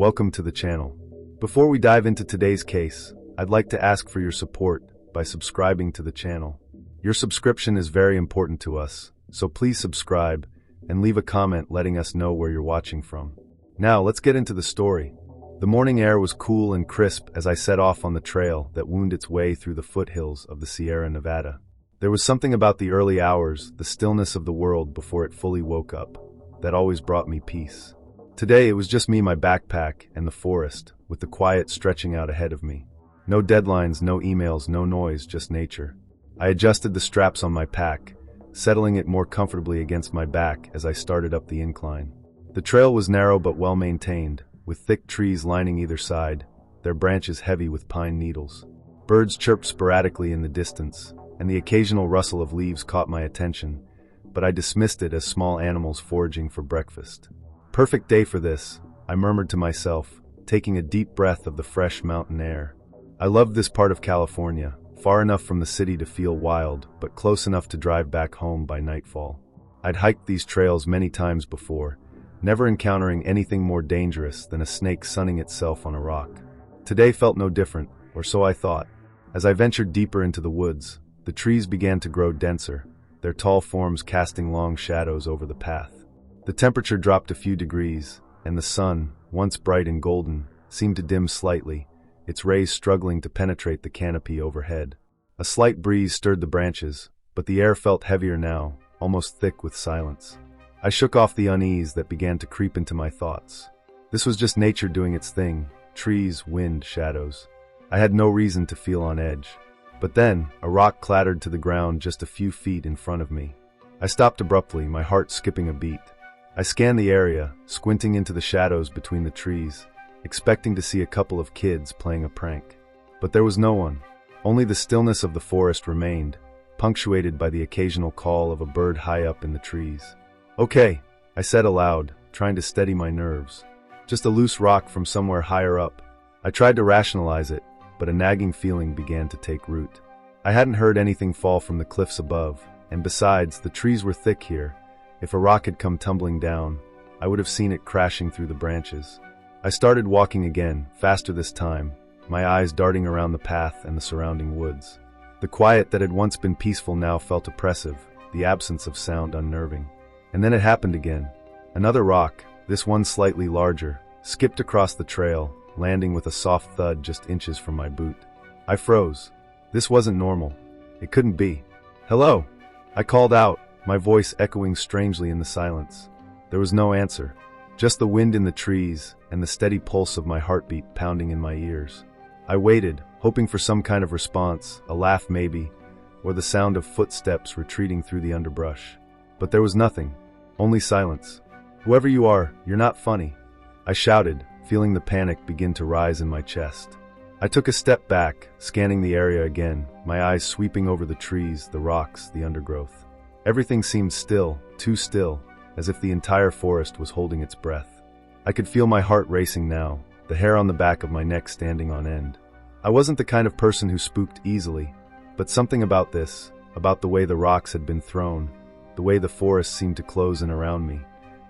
welcome to the channel. Before we dive into today's case, I'd like to ask for your support by subscribing to the channel. Your subscription is very important to us, so please subscribe and leave a comment letting us know where you're watching from. Now, let's get into the story. The morning air was cool and crisp as I set off on the trail that wound its way through the foothills of the Sierra Nevada. There was something about the early hours, the stillness of the world before it fully woke up, that always brought me peace. Today it was just me, my backpack, and the forest, with the quiet stretching out ahead of me. No deadlines, no emails, no noise, just nature. I adjusted the straps on my pack, settling it more comfortably against my back as I started up the incline. The trail was narrow but well maintained, with thick trees lining either side, their branches heavy with pine needles. Birds chirped sporadically in the distance, and the occasional rustle of leaves caught my attention, but I dismissed it as small animals foraging for breakfast. Perfect day for this, I murmured to myself, taking a deep breath of the fresh mountain air. I loved this part of California, far enough from the city to feel wild, but close enough to drive back home by nightfall. I'd hiked these trails many times before, never encountering anything more dangerous than a snake sunning itself on a rock. Today felt no different, or so I thought. As I ventured deeper into the woods, the trees began to grow denser, their tall forms casting long shadows over the path. The temperature dropped a few degrees, and the sun, once bright and golden, seemed to dim slightly, its rays struggling to penetrate the canopy overhead. A slight breeze stirred the branches, but the air felt heavier now, almost thick with silence. I shook off the unease that began to creep into my thoughts. This was just nature doing its thing, trees, wind, shadows. I had no reason to feel on edge. But then, a rock clattered to the ground just a few feet in front of me. I stopped abruptly, my heart skipping a beat. I scanned the area, squinting into the shadows between the trees, expecting to see a couple of kids playing a prank. But there was no one. Only the stillness of the forest remained, punctuated by the occasional call of a bird high up in the trees. "Okay," I said aloud, trying to steady my nerves. "Just a loose rock from somewhere higher up." I tried to rationalize it, but a nagging feeling began to take root. I hadn't heard anything fall from the cliffs above, and besides, the trees were thick here. If a rock had come tumbling down, I would have seen it crashing through the branches. I started walking again, faster this time, my eyes darting around the path and the surrounding woods. The quiet that had once been peaceful now felt oppressive, the absence of sound unnerving. And then it happened again. Another rock, this one slightly larger, skipped across the trail, landing with a soft thud just inches from my boot. I froze. This wasn't normal. It couldn't be. "Hello!" I called out, my voice echoing strangely in the silence. There was no answer, just the wind in the trees and the steady pulse of my heartbeat pounding in my ears. I waited, hoping for some kind of response, a laugh maybe, or the sound of footsteps retreating through the underbrush. But there was nothing, only silence. "Whoever you are, you're not funny," I shouted, feeling the panic begin to rise in my chest. I took a step back, scanning the area again, my eyes sweeping over the trees, the rocks, the undergrowth. Everything seemed still, too still, as if the entire forest was holding its breath. I could feel my heart racing now, the hair on the back of my neck standing on end. I wasn't the kind of person who spooked easily, but something about this, about the way the rocks had been thrown, the way the forest seemed to close in around me,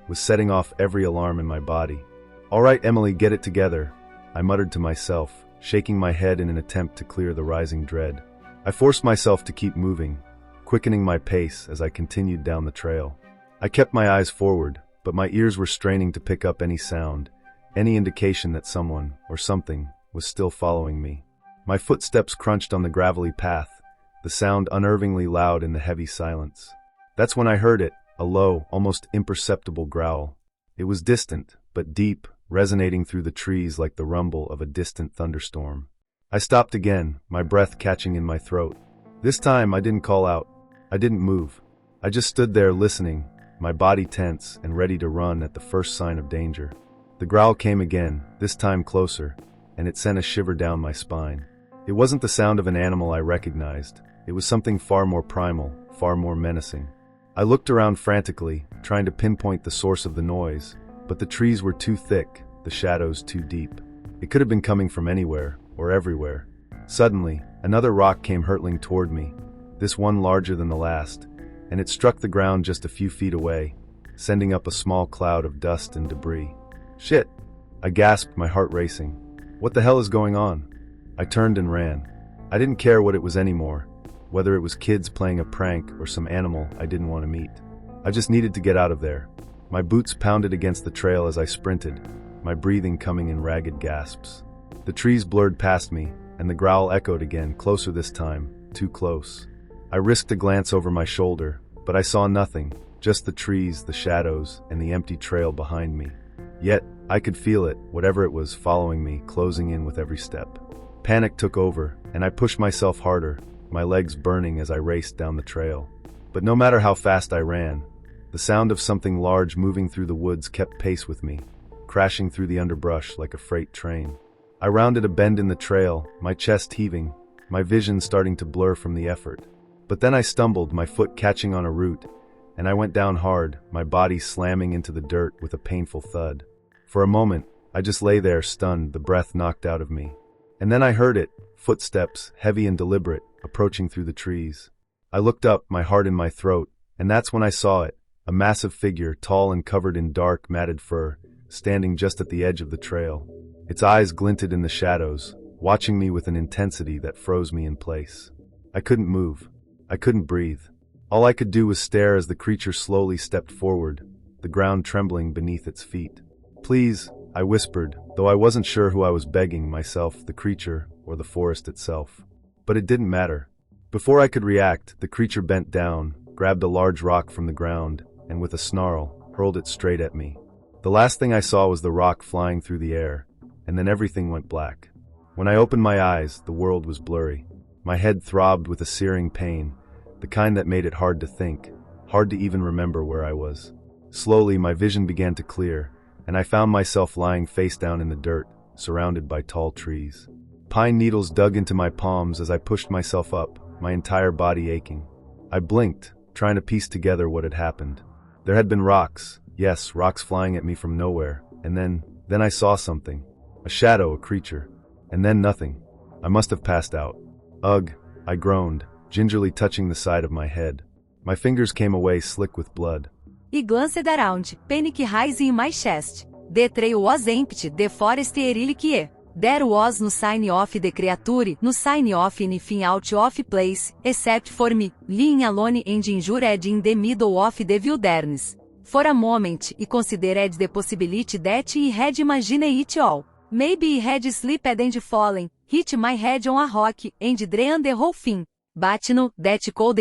was setting off every alarm in my body. "All right, Emily, get it together," I muttered to myself, shaking my head in an attempt to clear the rising dread. I forced myself to keep moving, quickening my pace as I continued down the trail. I kept my eyes forward, but my ears were straining to pick up any sound, any indication that someone, or something, was still following me. My footsteps crunched on the gravelly path, the sound unnervingly loud in the heavy silence. That's when I heard it, a low, almost imperceptible growl. It was distant, but deep, resonating through the trees like the rumble of a distant thunderstorm. I stopped again, my breath catching in my throat. This time I didn't call out. I didn't move. I just stood there listening, my body tense and ready to run at the first sign of danger. The growl came again, this time closer, and it sent a shiver down my spine. It wasn't the sound of an animal I recognized. It was something far more primal, far more menacing. I looked around frantically, trying to pinpoint the source of the noise, but the trees were too thick, the shadows too deep. It could have been coming from anywhere, or everywhere. Suddenly, another rock came hurtling toward me, this one larger than the last, and it struck the ground just a few feet away, sending up a small cloud of dust and debris. "Shit!" I gasped, my heart racing. What the hell is going on? I turned and ran. I didn't care what it was anymore, whether it was kids playing a prank or some animal I didn't want to meet. I just needed to get out of there. My boots pounded against the trail as I sprinted, my breathing coming in ragged gasps. The trees blurred past me, and the growl echoed again, closer this time, too close. I risked a glance over my shoulder, but I saw nothing, just the trees, the shadows, and the empty trail behind me. Yet, I could feel it, whatever it was, following me, closing in with every step. Panic took over, and I pushed myself harder, my legs burning as I raced down the trail. But no matter how fast I ran, the sound of something large moving through the woods kept pace with me, crashing through the underbrush like a freight train. I rounded a bend in the trail, my chest heaving, my vision starting to blur from the effort. But then I stumbled, my foot catching on a root, and I went down hard, my body slamming into the dirt with a painful thud. For a moment, I just lay there stunned, the breath knocked out of me. And then I heard it, footsteps, heavy and deliberate, approaching through the trees. I looked up, my heart in my throat, and that's when I saw it, a massive figure, tall and covered in dark, matted fur, standing just at the edge of the trail. Its eyes glinted in the shadows, watching me with an intensity that froze me in place. I couldn't move. I couldn't breathe. All I could do was stare as the creature slowly stepped forward, the ground trembling beneath its feet. "Please," I whispered, though I wasn't sure who I was begging, myself, the creature, or the forest itself. But it didn't matter. Before I could react, the creature bent down, grabbed a large rock from the ground, and with a snarl, hurled it straight at me. The last thing I saw was the rock flying through the air, and then everything went black. When I opened my eyes, the world was blurry. My head throbbed with a searing pain, the kind that made it hard to think, hard to even remember where I was. Slowly, my vision began to clear, and I found myself lying face down in the dirt, surrounded by tall trees. Pine needles dug into my palms as I pushed myself up, my entire body aching. I blinked, trying to piece together what had happened. There had been rocks, yes, rocks flying at me from nowhere, and then I saw something. A shadow, a creature. And then nothing. I must have passed out. Ugh, I groaned, gingerly touching the side of my head. My fingers came away slick with blood. I glanced around, panic rising in my chest. The trail was empty, the forest erilique. There was no sign of the creature, no sign of anything out of place, except for me, lying alone and injured in the middle of the wilderness. For a moment, I considered the possibility that I had imagined it all. Maybe I had slipped and fallen, hit my head on a rock, and drained the whole thing. But no, that could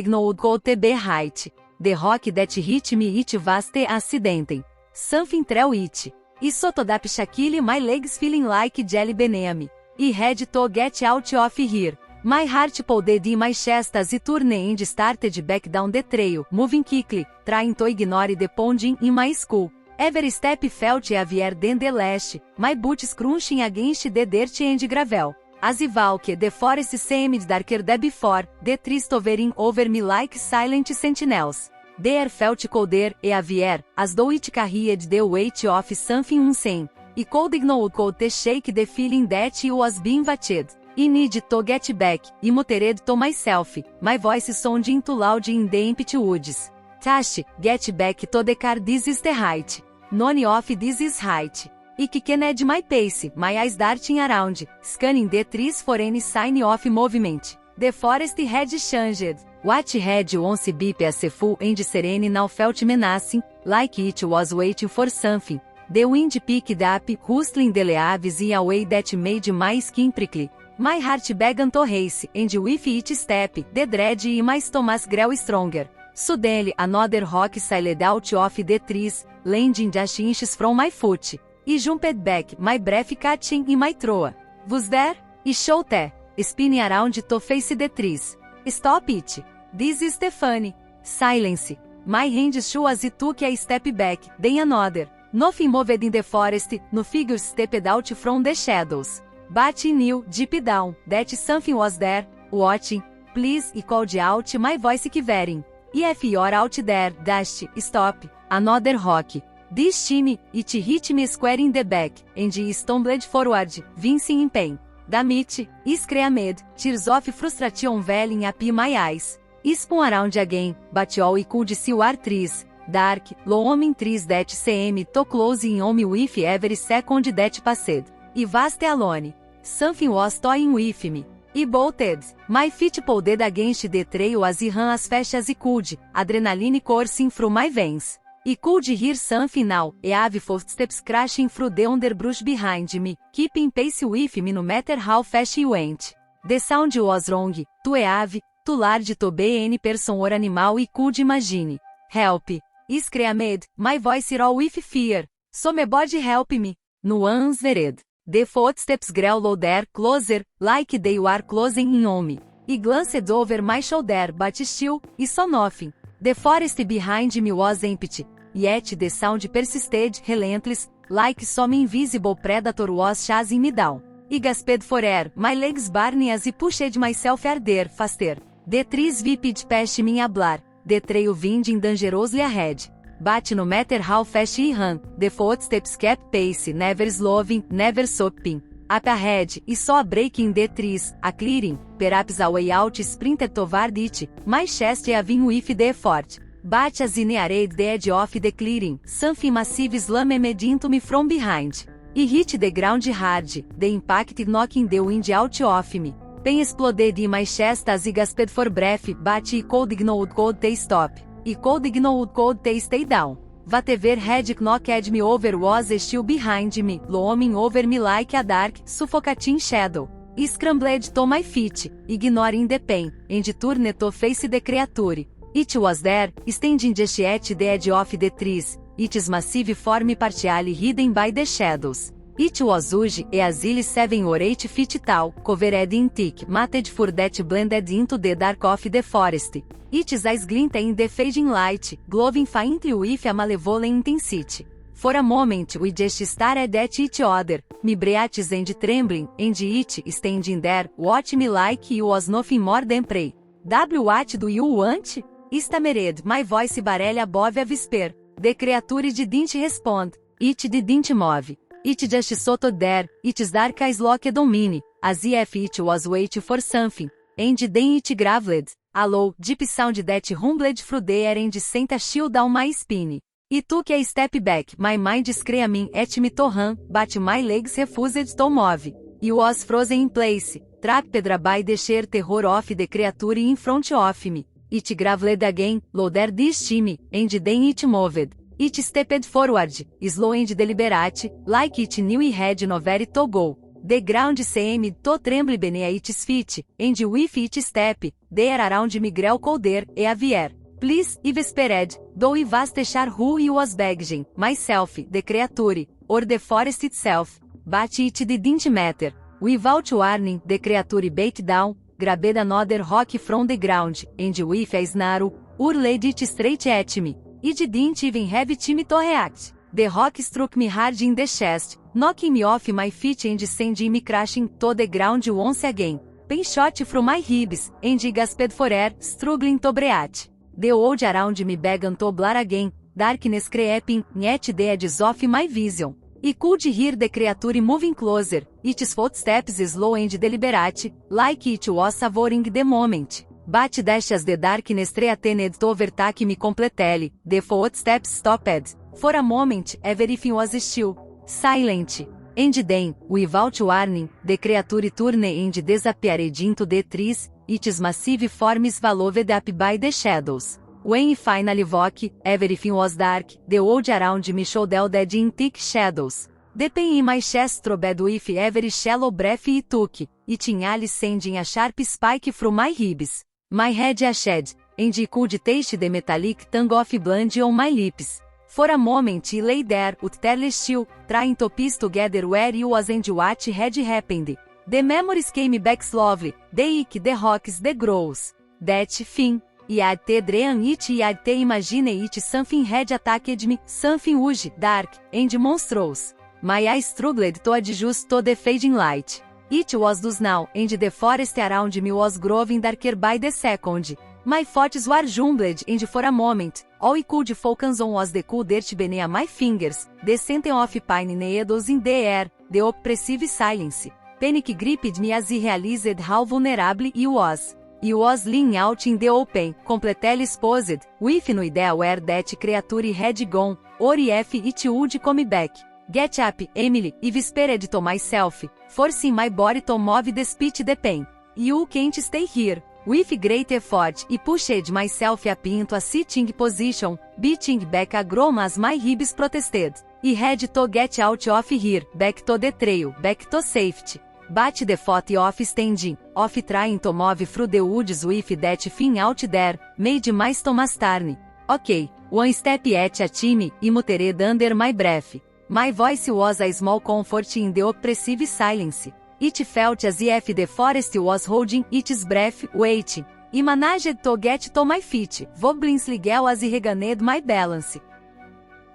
be right. The rock that hit me, it was the accident. Something threw it. I sotto da Shaquille, my legs feeling like jelly beneath. I had to get out of here. My heart pounded in my chest as I turned and started back down the trail, moving quickly, trying to ignore the pounding in my skull. Every step felt heavier than the last, my boots crunching against the dirt and gravel. As I walked, the forest seemed darker than before, the trees towering over me like silent sentinels. The air felt colder and heavier, as though it carried the weight of something unseen. I could not shake the feeling that I was being watched. I need to get back, I muttered to myself, my voice sounding too loud in the empty woods. Tash, get back to the car, this is the right. None of this is right. I quickened my pace, my eyes darting around, scanning the trees for any sign of movement. The forest had changed. What had once been peaceful and serene now felt menacing, like it was waiting for something. The wind picked up, rustling the leaves in a way that made my skin prickly. My heart began to race, and with each step, the dread in my stomach grew stronger. Suddenly, another rock sailed out of the trees, landing just inches from my foot. I jumped back, my breath catching in my throat. Was there? I shouted, spinning around to face the trees. Stop it! This is Stephanie. Silence. My hands shook as I took a step back, then another. Nothing moved in the forest, no figures stepped out from the shadows. But I knew, deep down, that something was there, watching. Please, I called out, my voice quivering. If you're out there, Dust, stop. Another rock. This time, it hit me square in the back, and I stumbled forward, wincing in pain. Damn it, I screamed, tears of frustration welling up in my eyes. I spun around again, but all I could see were trees. dark, lo homem 3 that cm to close in home with every second that passed. E vaste alone. Something was toying with me. E bolted. My feet pulled against the trail as I ran as fast as I could, adrenaline coursing through my veins. I could hear something now, a heavy footsteps crashing through the underbrush behind me, keeping pace with me no matter how fast I went. The sound was wrong, too heavy, too large to be any person or animal I could imagine. Help! I screamed, my voice raw with fear. Somebody help me! No one answered. The footsteps grew louder, closer, like they were closing in on me. I glanced over my shoulder but still, I saw nothing. The forest behind me was empty. Yet the sound persisted, relentless, like some invisible predator was chasing me down. I gasped for air, my legs burning as I pushed myself farther, faster. The trees whipped past me in a blur, the trail winding dangerously ahead. But no matter how fast I ran, the footsteps kept pace, never slowing, never stopping. Up ahead, I saw a break in the trees, a clearing, perhaps a way out sprinted toward it, my chest heaving with the effort. But as I neared the edge of the clearing, something massive slammed into me from behind. I hit the ground hard, the impact knocking the wind out of me. Pain exploded in my chest as I gasped for breath, but I could they stop. I could they stay down. Whatever had knocked me over was still behind me, looming over me like a dark, suffocating shadow. I scrambled to my feet, ignoring the pain, and turned to face the creature. It was there, standing just at the edge of the trees, its massive form partially hidden by the shadows. It was huge, easily 7 or 8 feet tall, covered in thick, matted fur that blended into the dark of the forest. Its eyes glinted in the fading light, glowing faintly with a malevolent intensity. For a moment we just stared at each other, my breaths and trembling, and it, standing there, watched me like it was nothing more than prey. What do you want? I stammered, my voice barely above a whisper. The creature didn't respond. It didn't move. It just stood there, its dark eyes locked on me, as if it was waiting for something. And then it growled, a low, deep sound that rumbled through the air and sent a chill down my spine. I took a step back, my mind screaming at me to run, but my legs refused to move. I was frozen in place, trapped by the sheer terror of the creature in front of me. It growled again, louder this time, and then it moved. It stepped forward, slow and deliberate, like it knew it had nowhere to go. The ground seemed to tremble beneath its feet, and with each step, the air around me grew colder e heavier. Please, I whispered, though I wasn't sure who I was begging, myself, the creature, or the forest itself. But it didn't matter. Without warning, the creature bent down, grabbed another rock from the ground, and with a snarl, hurled it straight at me. It didn't even have time to react. The rock struck me hard in the chest, knocking me off my feet and sending me crashing to the ground once again. Pain shot through my ribs, and I gasped for air, struggling to breathe. The world around me began to blur again, darkness creeping at the edges of my vision. I could hear the creature moving closer, its footsteps slow and deliberate, like it was savoring the moment. But just as the darkness threatened to overtake me completely, the footsteps stopped. For a moment, everything was still, silent. And then, without warning, the creature turned and disappeared into the trees, its massive form swallowed up by the shadows. When I finally woke, everything was dark, the world around me shrouded in thick shadows. The pain in my chest throbbed with every shallow breath I took, it nearly sending a sharp spike through my ribs. My head ached, and I could taste the metallic tongue of blood on my lips. For a moment I lay there, utterly still, trying to piece together where I was and what had happened. The memories came back slowly, the ache, the rocks, the growls. That thing. I had dreamed it, I had imagined it, something had attacked me, something huge, dark, and monstrous. My eyes struggled to adjust to the fading light. It was dusk now, and the forest around me was growing darker by the second. My thoughts were jumbled, and for a moment, all I could focus on was the cool dirt beneath my fingers, the scent of pine needles in the air, the oppressive silence. Panic gripped me as I realized how vulnerable I was. You was lying out in the open, completely exposed, with no idea where that creature had gone, or if it would come back. Get up, Emily, I whispered to myself, forcing my body to move despite the pain. You can't stay here. With great effort, I pushed myself up into a sitting position, beating back a groan as my ribs protested. I had to get out of here, back to the trail, back to safety. But the thought of standing, of trying to move through the woods with that thing out there, made my stomach turn. Okay, one step at a time, I muttered under my breath. My voice was a small comfort in the oppressive silence. It felt as if the forest was holding its breath, waiting. I managed to get to my feet, wobbling slightly as I regained my balance.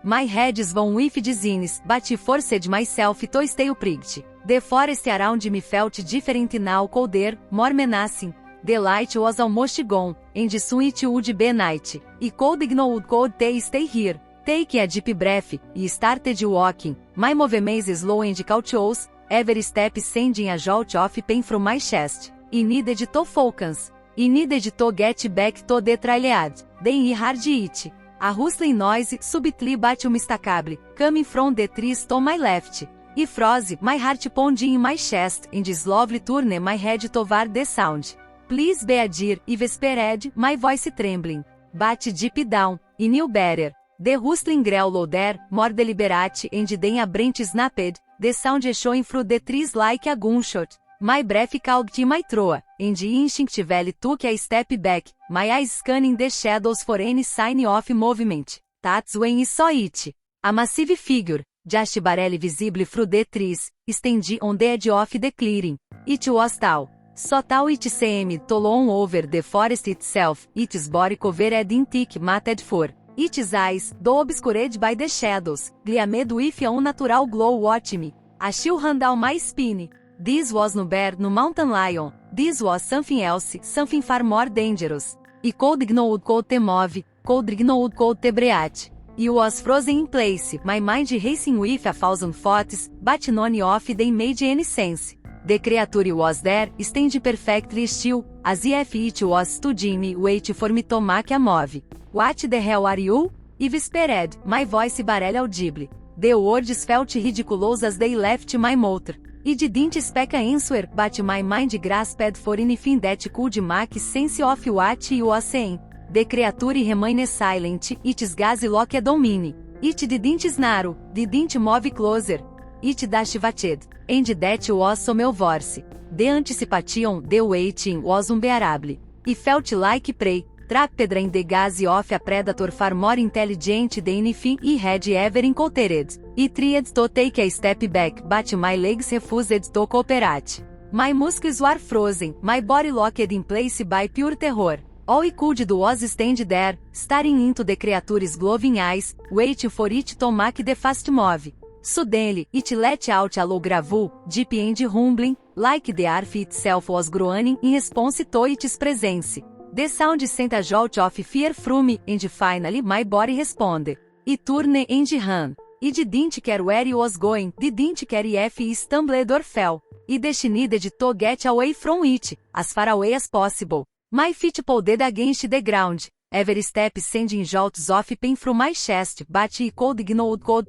My head swam with dizziness, but I forced myself to stay upright. The forest around me felt different now, colder, more menacing. The light was almost gone, and soon it would be night. I could stay here. Taking a deep breath, I started walking, my movements slow and cautious, every step sending a jolt of pain through my chest. I needed to focus. I needed to get back to the trailhead. Then I heard it. A rustling noise, subtly but unmistakable, coming from the trees to my left. I froze, my heart pounding in my chest, and slowly turned my head toward the sound. Please be a dear, I whispered, my voice trembling. But deep down, I knew better. The rustling grew louder, more deliberate, and then a branch snapped, the sound echoing through the trees like a gunshot. My breath caught in my throat, and I instinctively took a step back, my eyes scanning the shadows for any sign of movement. That's when I saw it. A massive figure, just barely visible through the trees, standing on the edge of the clearing. It was tall. So tall it seemed to loom over the forest itself, its body covered in thick matted fur. Its eyes, though obscured by the shadows, gleamed with an unnatural glow watching me. A chill ran down my spine. This was no bear, no mountain lion. This was something else, something far more dangerous. I could te move, could te breathe. I was frozen in place, my mind racing with a thousand thoughts, but none of them made any sense. The creature was there, standing perfectly still, as if it was studying me, waiting for me to make a move. What the hell are you? I whispered, my voice barely audible. The words felt ridiculous as they left my mouth. I didn't expect an answer, but my mind grasped for anything that could make sense of what I was saying. The creature remained silent, its gaze locked on me. It didn't snarl, didn't move closer. It dashed watched, and that was so my voice. The anticipation, the waiting was unbearable. I felt like prey, trapped in the gaze of a predator far more intelligent than anything I had ever encountered. I tried to take a step back, but my legs refused to cooperate. My muscles were frozen, my body locked in place by pure terror. All I could do was stand there, staring into the creature's glowing eyes, waiting for it to make the fast move. Suddenly, it let out a low growl, deep and rumbling, like the earth itself was groaning in response to its presence. The sound sent a jolt of fear through me, and finally my body responded. I turned and ran. I didn't care where I was going, didn't care if I stumbled or fell. I just needed to get away from it, as far away as possible. My feet pulled against the ground, every step sending jolts of pain through my chest, but I could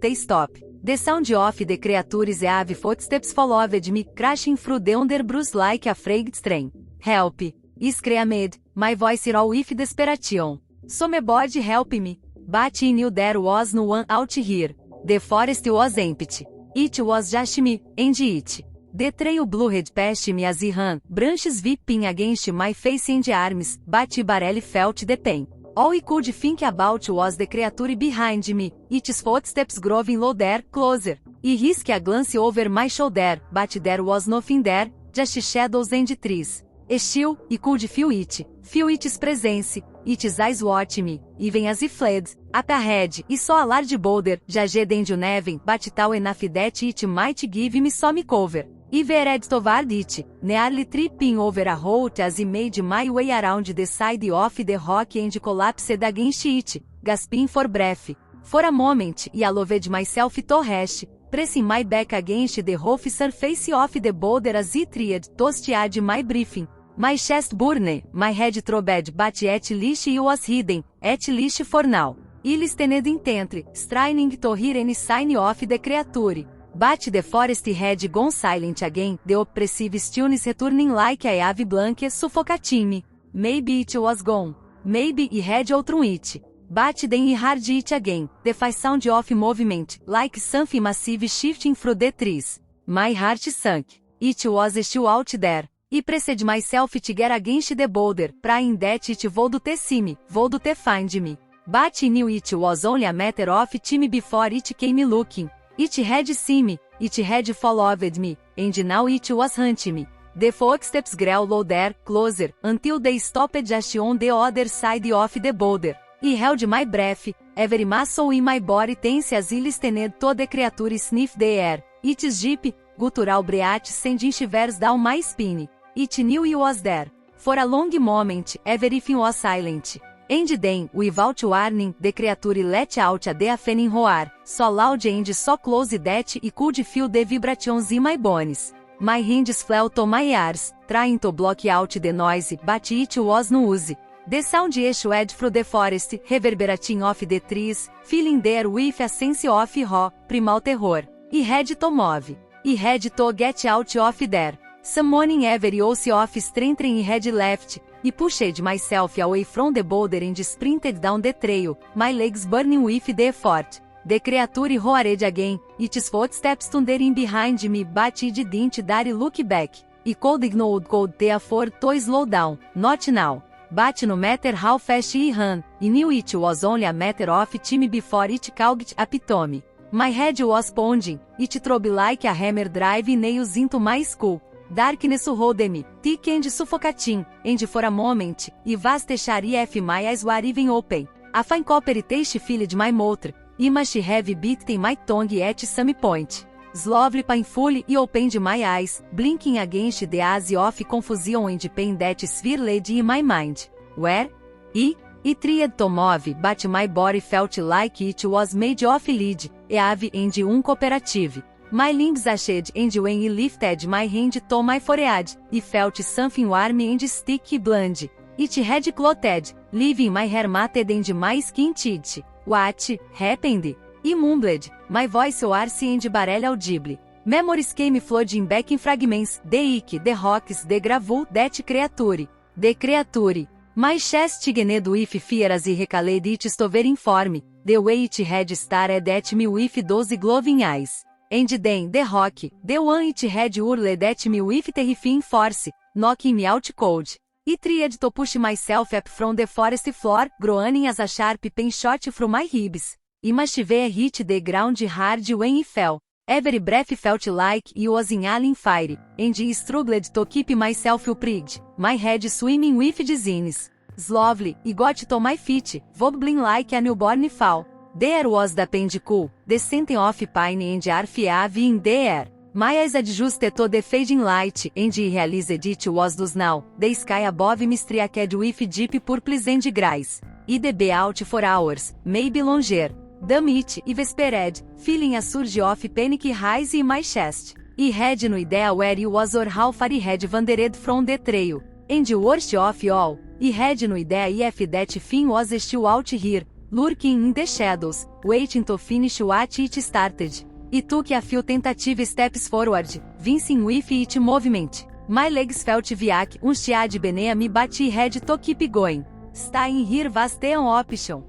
they stop. The sound of the creature's heavy footsteps followed me, crashing through the underbrush like a freight train. Help! I screamed, my voice raw with desperation. Somebody help me! But I knew there was no one out here. The forest was empty. It was just me, and it. The trail blurred past me as I ran, branches whipping against my face and arms, but I barely felt the pain. All I could think about was the creature behind me, its footsteps growing louder, closer. I risked a glance over my shoulder, but there was nothing there, just shadows and trees. Still, I could feel its presence, its eyes watching me, even as I fled. Up ahead, I saw a large boulder, jagged and uneven, but tall enough that it might give me some cover. I veered toward it, nearly tripping over a root as I made my way around the side of the rock and collapsed against it, gasping for breath. For a moment, I allowed myself to rest, pressing my back against the rough surface of the boulder as I tried to steady my breathing. My chest burne, my head trobed but et lish I was hidden, et lish for now. Illis tened intentre, straining to hear any sign of the creature. But the forest had gone silent again, the oppressive stillness returning like a ave blanche suffocating me. Maybe it was gone. Maybe I had outrun it. But then I heard it again, the faint sound of movement, like something massive shifting through the trees. My heart sank. It was still out there. I pressed myself to get against the boulder, praying that it would see me, would find me. But I knew it was only a matter of time before it came looking. It had seen me, it had followed me, and now it was hunting me. The footsteps grew louder, closer, until they stopped just on the other side of the boulder. I held my breath, every muscle in my body tense as I listened to the creature sniff the air. Its deep, guttural breath sending shivers down my spine. It knew I was there. For a long moment, everything was silent. And then, without warning, the creature let out a deafening roar, so loud and so close that I could feel the vibrations in my bones. My hands flew to my ears, trying to block out the noise, but it was no use. The sound echoed through the forest, reverberating off the trees, filling the air with a sense of raw, primal terror. I had to move. I had to get out of there. Summoning every ounce of strength I had left, I pushed myself away from the boulder and sprinted down the trail, my legs burning with the effort. The creature roared again, its footsteps thundering behind me, but I didn't dare look back. I could afford to slow down, not now. But no matter how fast I ran, I knew it was only a matter of time before it caught up to me. My head was pounding, it throbbed like a hammer driving nails into my skull. Darkness surrounded me, thick and suffocating, and for a moment, I was sure if my eyes were even open. A fine copper taste filled my mouth. I must have bitten my tongue at some point. Slowly, painfully, I opened my eyes, blinking against the haze of confusion and pain that swirled in my mind. Where? I tried to move, but my body felt like it was made of lead, ave and uncooperative. My limbs ached, and when I lifted my hand to my forehead, I felt something warm and sticky blunt. It had clotted, leaving my hair matted and my skin tight. What happened? I mumbled, my voice hoarse and barely audible. Memories came flooding back in fragments, the ick, the rocks, the gravel, that creature. The creature. My chest tightened with fear as I recalled its stovering form, the way it had stared at me with those glowing eyes. And then the rock, the one it had hurled at me with terrifying force, knocking me out cold. I tried to push myself up from the forest floor, groaning as a sharp pain shot through my ribs. I must have hit the ground hard when I fell. Every breath felt like I was inhaling fire, and I struggled to keep myself upright, my head swimming with dizziness. Slowly, I got to my feet, wobbling like a newborn fowl. There was the pendicle, the scent of pine and earth in the air. My eyes adjusted to the fading light, and I realized it was dusk now. The sky above me streaked with deep purples and grays. I'd be out for hours, maybe longer. Damn it, I whispered, feeling a surge of panic rise in my chest. I had no idea where I was or how far I had wandered from the trail. And worst of all, I had no idea if that thing was still out here, lurking in the shadows, waiting to finish what it started. I took a few tentative steps forward, wincing with each movement. My legs felt weak, unsteady beneath me, but I had to keep going. Staying here was the only option.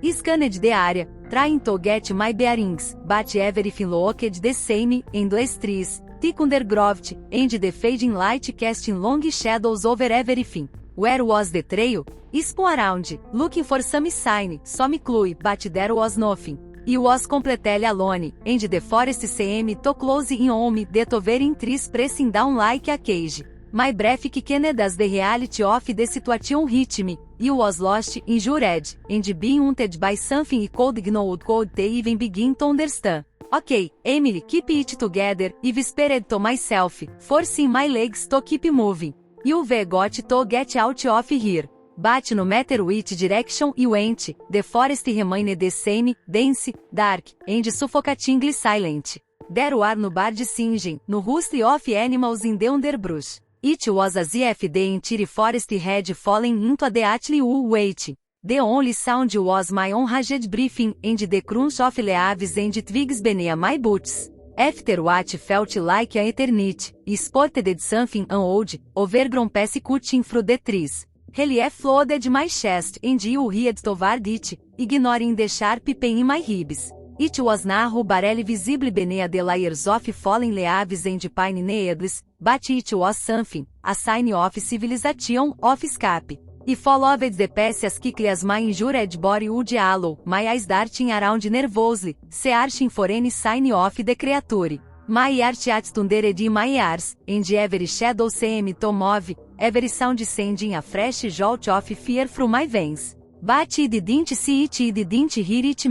I scanned the area, trying to get my bearings, but everything looked the same: endless trees, thick undergrowth, and the fading light casting long shadows over everything. Where was the trail? I spun around, looking for some sign, some clue, but there was nothing. I was completely alone, and the forest seemed to close in on me, the towering trees pressing down like a cage. My breath quickened as the reality of the situation hit me. I was lost, injured, and being haunted by something I could even begin to understand. Okay, Emily, keep it together, I whispered to myself, forcing my legs to keep moving. You've got to get out of here. But no matter which direction I went, the forest remained the same, dense, dark, and suffocatingly silent. There were no birds singing, no rustle of animals in the underbrush. It was as if the entire forest had fallen into the ately waiting. The only sound was my own ragged breathing and the crunch of leaves and twigs beneath my boots. After what felt like an eternity, spotted something odd, overgrown past cutting through the trees. Relief flooded my chest and you heard toward it, ignoring the sharp pain in my ribs. It was narrow barely visible beneath the layers of fallen leaves and pine needles, but it was something, a sign of civilization, of escape. I followed the path as quickly as my injured body would allow, my eyes darting around nervously, searching for any sign of the creature. My heart thundered in my ears, and every shadow seemed to move, every sound sending a fresh jolt of fear through my veins. But I didn't see it, I didn't hear it.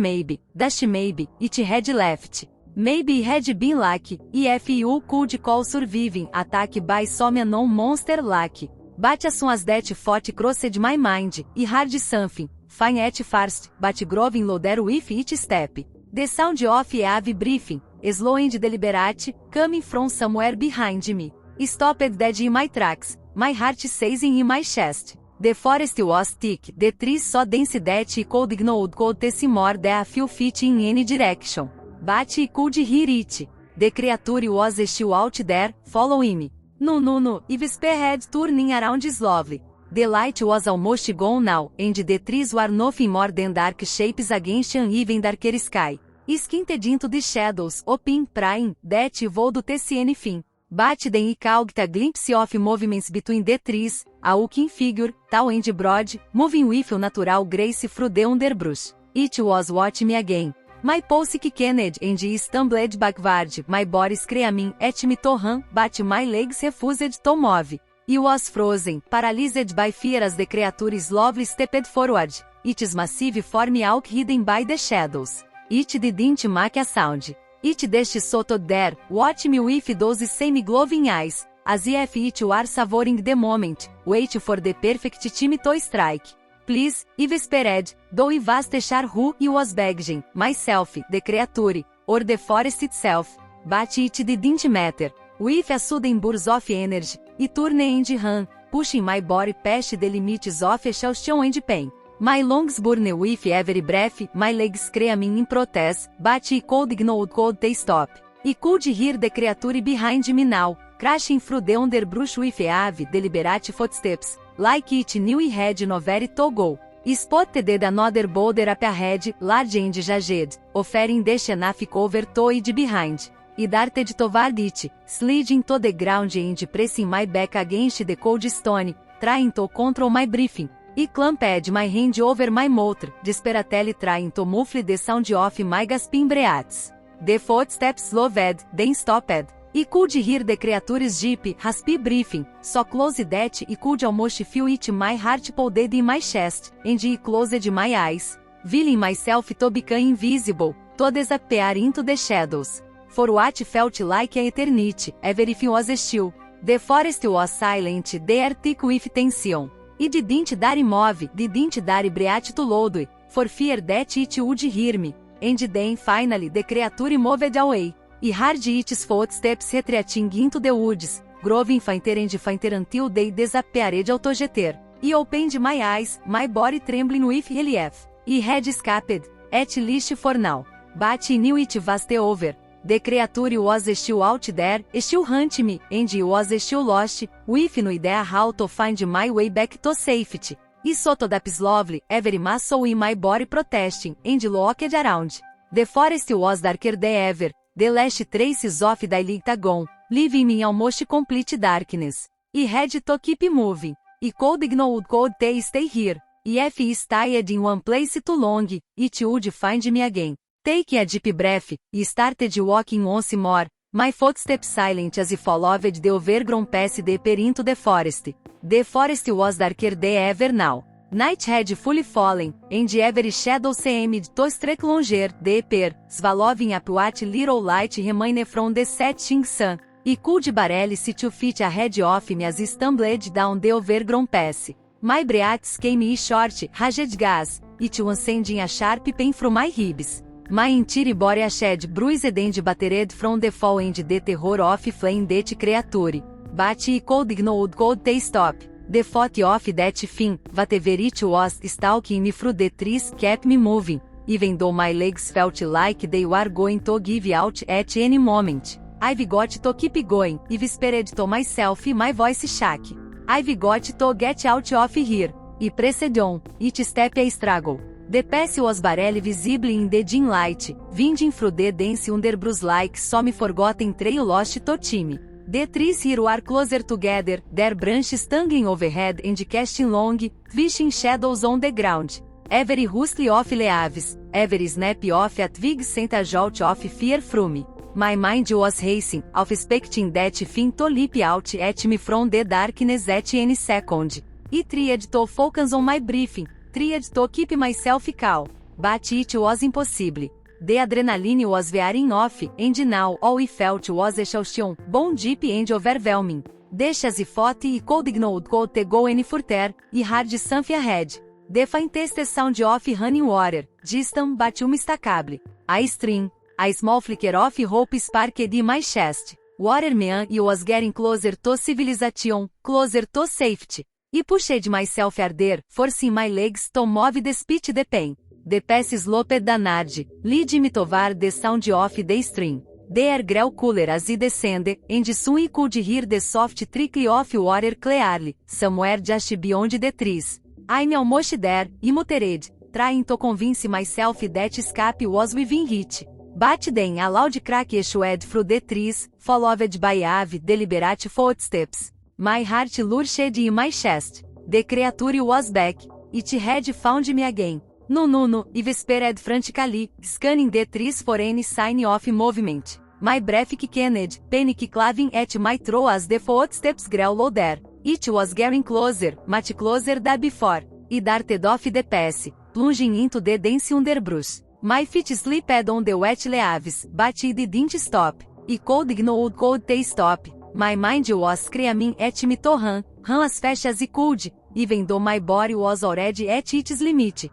Maybe it had left. Maybe it had been lucky, if you could call surviving attack by some unknown monster lucky. But as soon as that thought crossed my mind, I heard something, fine at first, but growing louder with each step. The sound of heavy breathing, slow and deliberate, coming from somewhere behind me. I stopped dead in my tracks, my heart seizing in my chest. The forest was thick, the trees so dense that I could see more than a few feet in any direction. But I could hear it. The creature was still out there, following me. No, I whispered, turning around slowly. The light was almost gone now, and the trees were nothing more than dark shapes against an even darker sky. I squinted into the shadows, hoping, praying, that I would see anything. But then I caught a glimpse of movements between the trees, a hulking figure, tall and broad, moving with natural grace through the underbrush. It was watching me again. My pulse quickened and I stumbled backward, my body screaming at me to run, but my legs refused to move. I was frozen, paralyzed by fear as the creature slowly stepped forward, its massive form all hidden by the shadows. It didn't make a sound. It just stood there, watching me with those same glowing eyes, as if it were savoring the moment, waiting for the perfect time to strike. Please, I whispered, though I wasn't sure who I was begging, myself, the creature, or the forest itself. But it didn't matter. With a sudden burst of energy, I turned and ran, pushing my body past the limits of exhaustion and pain. My lungs burned with every breath, my legs screaming in protest, but I could stop. I could hear the creature behind me now, crashing through the underbrush with heavy, deliberate footsteps, like it knew I had nowhere to go. I spotted another boulder up ahead, large and jagged, offering the enough cover to hide behind. I darted toward it, sliding to the ground and pressing my back against the cold stone, trying to control my breathing. I clamped my hand over my mouth, desperately trying to muffle the sound of my gasping breaths. The footsteps slowed, then stopped. I could hear the creature's deep, raspy breathing, so close that I could almost feel it. My heart pounded in my chest, and I closed my eyes, feeling myself to become invisible, to disappear into the shadows. For what felt like an eternity, everything was still. The forest was silent, the air thick with tension. I didn't dare move, didn't dare breathe too loudly, for fear that it would hear me. And then finally the creature moved away. I heard its footsteps retreating into the woods, growing fainter and fainter until they disappeared altogether. I opened my eyes, my body trembling with relief. I had escaped, at least for now. But I knew it was over. The creature was still out there, still hunting me, and I was still lost, with no idea how to find my way back to safety. I stood up slowly, every muscle in my body protesting, and looked around. The forest was darker than ever, the last traces of daylight gone, leaving me in almost complete darkness. I had to keep moving. I could stay here. If I stayed in one place too long, it would find me again. Taking a deep breath, I started walking once more, my footsteps silent as I followed the overgrown path deeper into the forest. The forest was darker than ever now. Night had fully fallen, and every shadow seemed to stretch longer, deeper, swallowing up what little light remained from the setting sun. I could barely see 2 feet ahead of me as I stumbled down the overgrown path. My breaths came in short, ragged gasps, it was sending a sharp pain through my ribs. My entire body shed bruised and battered from the fall and the terror of fleeing that creature. but I could ignored could they stop. The thought of that thing, whatever it was, stalking me through the trees kept me moving, even though my legs felt like they were going to give out at any moment. I've got to keep going, I whispered to myself, my voice shook. I've got to get out of here. I pressed on, each step a struggle. The path was barely visible in the dim light, winding through the dense underbrush like some forgotten trail lost to time. The trees here were closer together, their branches tangling overhead and casting long, wishing shadows on the ground. Every rustle of leaves, every snap of a twig sent a jolt of fear through me. My mind was racing, half expecting that thing to leap out at me from the darkness at any second. I tried to focus on my breathing, tried to keep myself calm, but it was impossible. The adrenaline was wearing off, and now all I felt was exhaustion, bone deep and overwhelming. The chase thought I could ignore could to go any further, I heard something ahead. The faintest sound of running water, distant but unmistakable. A stream, a small flicker of hope sparked in my chest. Waterman, I was getting closer to civilization, closer to safety. I pushed myself harder, forcing my legs to move despite the pain. The path sloped downward, leading me toward the sound of the stream. The air grew cooler as I descended, and soon I could hear the soft trickle of water clearly, somewhere just beyond the trees. I'm almost there, I muttered, trying to convince myself that escape was within reach. But then a loud crack issued through the trees, followed by heavy, deliberate footsteps. My heart lurched in my chest. The creature was back. It had found me again. No, I whispered frantically, scanning the trees for any sign of movement. My breath quickened, panic clawing at my throat as the footsteps grew louder. It was getting closer, much closer than before. I darted off the path, plunging into the dense underbrush. My feet slipped on the wet leaves, but I didn't stop. I could ignore could they stop. My mind was screaming at me to run as fast as I could, even though my body was already at its limit.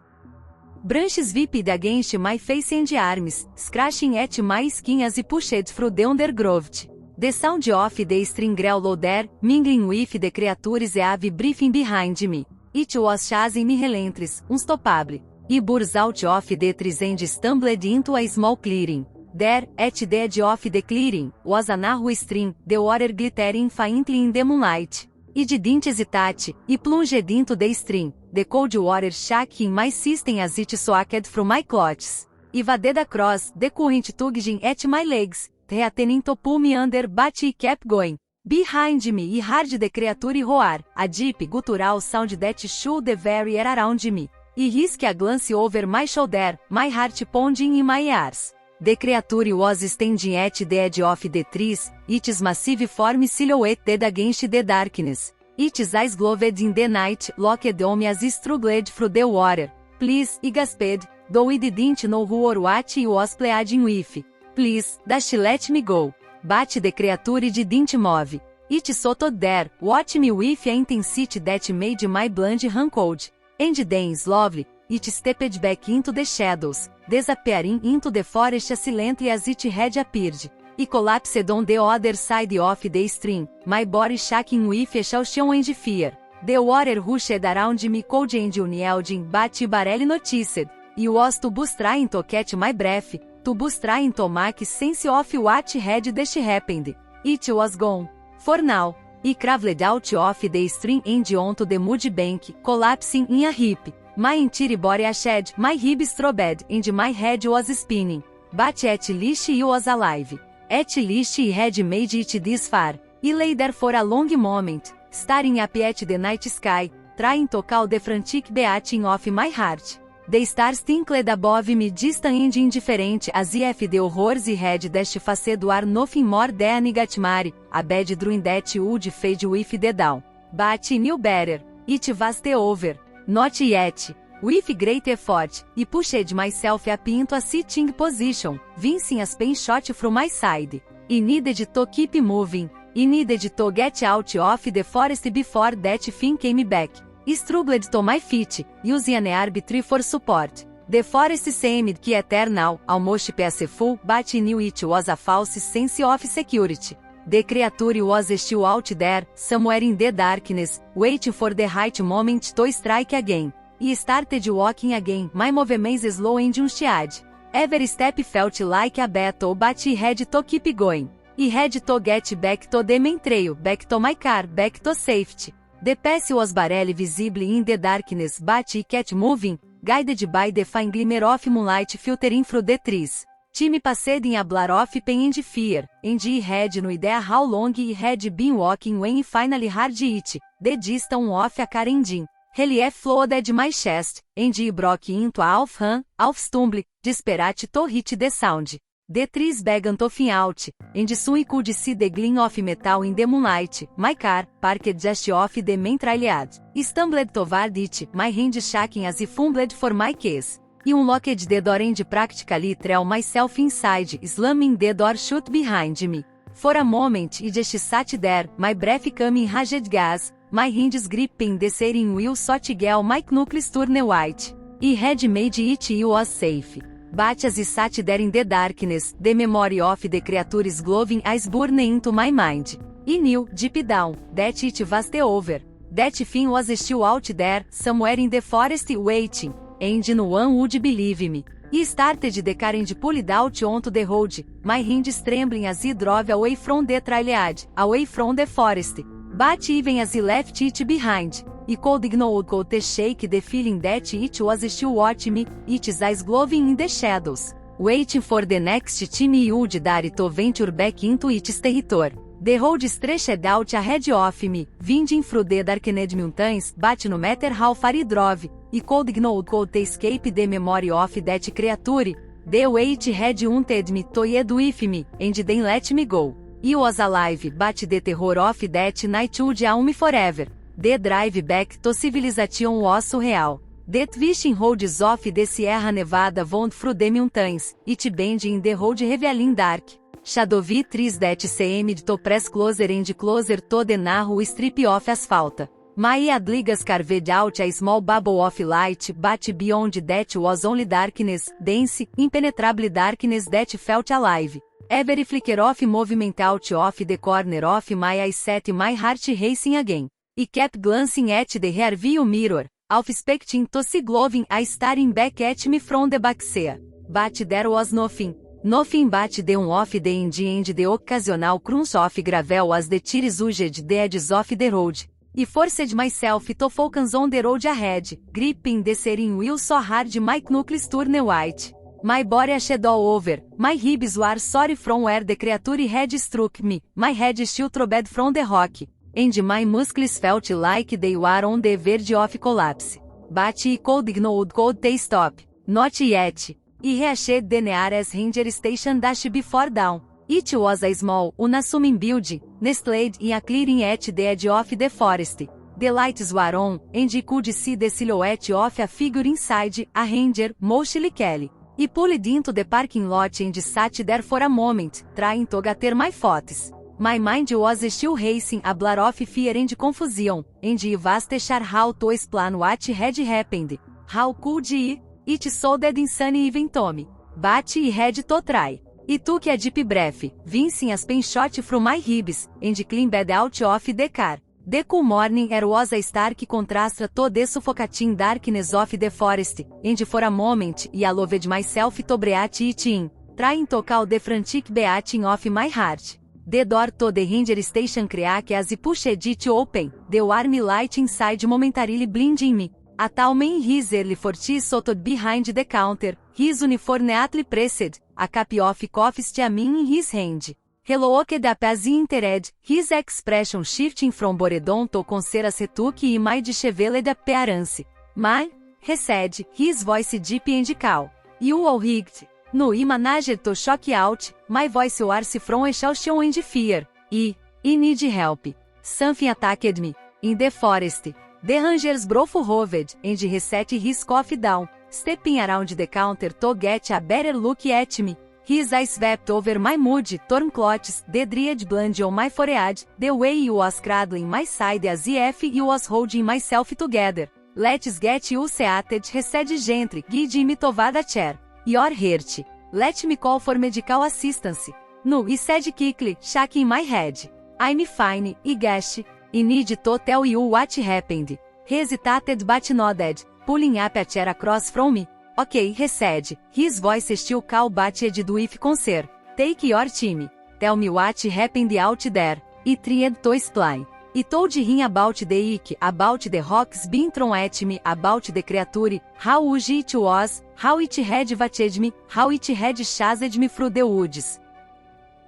Branches whipped against my face and arms, scratching at my skin as I pushed through the undergrowth. The sound of the stream grew louder, mingling with the creature's heavy breathing behind me. It was chasing me relentless, unstoppable. I burst out of the trees and stumbled into a small clearing. There, at the edge of the clearing, was a narrow stream, the water glittering faintly in the moonlight. I didn't hesitate, I plunged into the stream. The cold water shook in my system as it soaked through my clothes. I waded across, the current tugging at my legs, threatening to pull me under, but I kept going. Behind me I heard the creature roar, a deep guttural sound that shook the very air around me. I risked a glance over my shoulder, my heart pounding in my ears. The creature was standing at the edge of the trees, its massive form silhouetted against the darkness. Its eyes glowed in the night, locked on me as I struggled through the water. Please, I gasped, though I didn't know who or what I was pleading with. Please, just let me go. But the creature didn't move. It stood there, watching me with an intensity that made my blood run cold. And then slowly, it stepped back into the shadows, disappearing into the forest as silently as it had appeared. I collapsed on the other side of the stream, my body shaking with exhaustion and fear. The water rushed around me cold and unyielding, but I barely noticed. I was too busy trying to catch my breath, too busy trying to make sense of what had just happened. It was gone. For now. I crawled out of the stream and onto the mud bank, collapsing in a heap. My entire body ached, my ribs throbbed, and my head was spinning. But at least I was alive. At least I had made it this far. I lay there for a long moment, staring up at the night sky, trying to calm the frantic beating of my heart. The stars twinkled above me, distant and indifferent, as if the horrors I had just faced were nothing more than a nightmare, a bad dream that would fade with the dawn. But I knew better. It was over. Not yet. With great effort, I pushed myself up into a sitting position, wincing as pain shot from my side. I needed to keep moving. I needed to get out of the forest before that thing came back. I struggled to my feet, using an herb tree for support. The forest seemed eternal, almost peaceful, but I knew it was a false sense of security. The creature was still out there, somewhere in the darkness, waiting for the right moment to strike again. E started walking again, my movements slow and unsteady. Every step felt like a battle, but he had to keep going. He had to get back to the main trail, back to my car, back to safety. The path was barely visible in the darkness, but he kept moving, guided by the fine glimmer of moonlight filtering through the trees. Time passed in a blur of pain and fear, and he had no idea how long he had been walking when he finally heard it, the distance of a car engine. Relief flowed at my chest, and he broke into a half-run, half-stumble, desperate to hit the sound. The trees began to thin out, and soon I could see the gleam of metal in the moonlight. My car, parked just off the main trailhead, stumbled toward it, my hands shaking as I fumbled for my keys. I unlocked the door and practically threw myself inside, slamming the door shut behind me. For a moment I just sat there, my breath coming raged gas, my hands gripping the steering wheel so to get my knuckles turn white. I had made it I was safe. But as I sat there in the darkness, the memory of the creature's glowing eyes burned into my mind. I knew, deep down, that it was over. That thing was still out there, somewhere in the forest waiting, and no one would believe me. I started the car and pulled out onto the road, my hands trembling as I drove away from the trailhead, away from the forest. But even as I left it behind, I could not shake the feeling that it was still watching me, its eyes glowing in the shadows, waiting for the next time I would dare to venture back into its territory. The road stretched out ahead of me, winding through the darkened mountains, but no matter how far I drove, I could not escape the memory of that creature. The way it had wanted me to hide with me, and then let me go. I was alive, but the terror of that night would own me forever. The drive back to civilization was surreal. The twisting roads of the Sierra Nevada wound through the mountains, it bent in the road revealing dark, shadowy trees that seemed to press closer and closer to the narrow strip of asphalt. My eyelids carved out a small bubble of light, but beyond that was only darkness, dense, impenetrable darkness that felt alive. Every flicker of movement out of the corner of my eye set my heart racing again. I kept glancing at the rearview mirror, half expecting to see glowing eyes staring back at me from the backseat. But there was nothing. Nothing but the hum of the engine and the occasional crunch of gravel as the tires used the edges of the road. I forced myself to focus on the road ahead, gripping the steering wheel so hard my knuckles turned white. My body ached all over, my ribs were sore from where the creature had struck me, my head still throbbed from the rock, and my muscles felt like they were on the verge of collapse. But I could not stop. Not yet. I reached the nearest ranger station dash before dawn. It was a small, unassuming building, nestled in a clearing at the edge of the forest. The lights were on, and I could see the silhouette of a figure inside, a ranger, mostly Kelly. I pulled into the parking lot and sat there for a moment, trying to gather my thoughts. My mind was still racing, a blur of fear and confusion, and I was unsure how to explain what had happened. How could I? It sounded insane even to me. But I had to try. I took a deep breath, vincing as pain shot through my ribs, and climbed out of the car. The cool morning air was a stark contrast to the suffocating darkness of the forest, and for a moment I allowed myself to breathe it in, trying to call the frantic beating of my heart. The door to the ranger station cracked as I pushed it open, the warm light inside momentarily blinding me. A tall man his early 40s stood behind the counter, his uniform neatly pressed, a cup of coffee steaming in his hand. He looked up as he entered, his expression shifting from boredom to concern as he took in my disheveled appearance. "Man," he said, his voice deep and calm. "You all rigged." No, I managed to shock out, my voice hoarse from exhaustion and fear. I need help. Something attacked me. In the forest. The ranger's brow hoved, and he set his coffee down, stepping around the counter to get a better look at me. His eyes swept over my mood, torn clothes, the dried blood on my forehead, the way he was cradling my side as if he was holding myself together. "Let's get you seated," he said gently, guiding me toward a chair. "You're hurt. Let me call for medical assistance." No, I said quickly, shaking my head. I'm fine, I guess. I need to tell you what happened. Hesitated but nodded, pulling up a chair across from me. Okay, he said, his voice still calm but edged with concern. Take your time. Tell me what happened out there. I tried to explain. I told him about the ick, about the rocks being thrown at me, about the creature, how huge it was, how it had vatted me, how it had chased me through the woods.